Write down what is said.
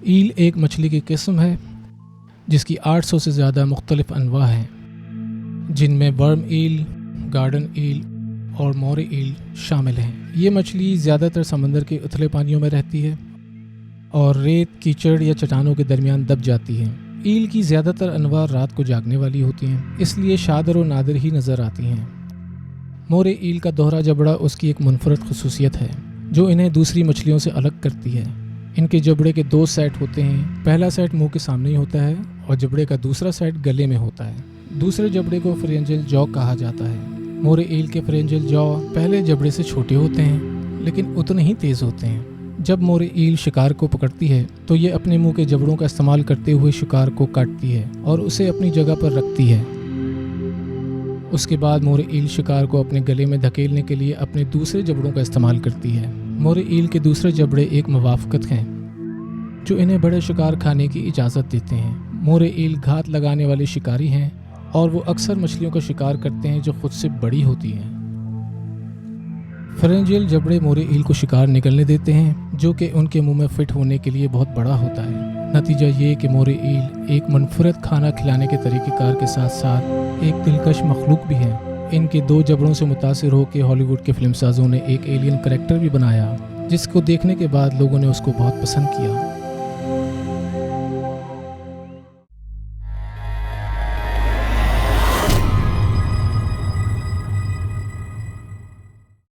L ایک مچھلی کی قسم ہے جس کی 800 سے زیادہ مختلف انواع ہیں، جن میں ورم ایل، گارڈن ایل اور مورے ایل شامل ہیں۔ یہ مچھلی زیادہ تر سمندر کے اتھلے پانیوں میں رہتی ہے اور ریت، کیچڑ یا چٹانوں کے درمیان دب جاتی ہیں۔ ایل کی زیادہ تر انواع رات کو جاگنے والی ہوتی ہیں، اس لیے شادر و نادر ہی نظر آتی ہیں۔ مورے ایل کا دوہرا جبڑا اس کی ایک منفرد خصوصیت ہے جو انہیں دوسری مچھلیوں سے الگ کرتی ہے۔ ان کے جبڑے کے 2 سیٹ ہوتے ہیں، پہلا سیٹ منہ کے سامنے ہی ہوتا ہے اور جبڑے کا دوسرا سیٹ گلے میں ہوتا ہے۔ دوسرے جبڑے کو فرینجل جو کہا جاتا ہے۔ مورے ایل کے فرینجل جو پہلے جبڑے سے چھوٹے ہوتے ہیں لیکن اتنے ہی تیز ہوتے ہیں۔ جب مورے ایل شکار کو پکڑتی ہے تو یہ اپنے منہ کے جبڑوں کا استعمال کرتے ہوئے شکار کو کاٹتی ہے اور اسے اپنی جگہ پر رکھتی ہے۔ اس کے بعد مورے ایل شکار کو اپنے گلے میں دھکیلنے کے لیے اپنے دوسرے جبڑوں کا استعمال کرتی ہے۔ مورے ایل کے دوسرے جبڑے ایک موافقت ہیں جو انہیں بڑے شکار کھانے کی اجازت دیتے ہیں۔ مورے ایل گھات لگانے والے شکاری ہیں اور وہ اکثر مچھلیوں کا شکار کرتے ہیں جو خود سے بڑی ہوتی ہیں۔ فرینجل جبڑے مورے ایل کو شکار نکلنے دیتے ہیں جو کہ ان کے منہ میں فٹ ہونے کے لیے بہت بڑا ہوتا ہے۔ نتیجہ یہ کہ مورے ایل ایک منفرد کھانا کھلانے کے طریقہ کار کے ساتھ ساتھ ایک دلکش مخلوق بھی ہے۔ ان کے 2 جبڑوں سے متاثر ہو کے ہالی ووڈ کے فلم سازوں نے ایک ایلین کریکٹر بھی بنایا جس کو دیکھنے کے بعد لوگوں نے اس کو بہت پسند کیا۔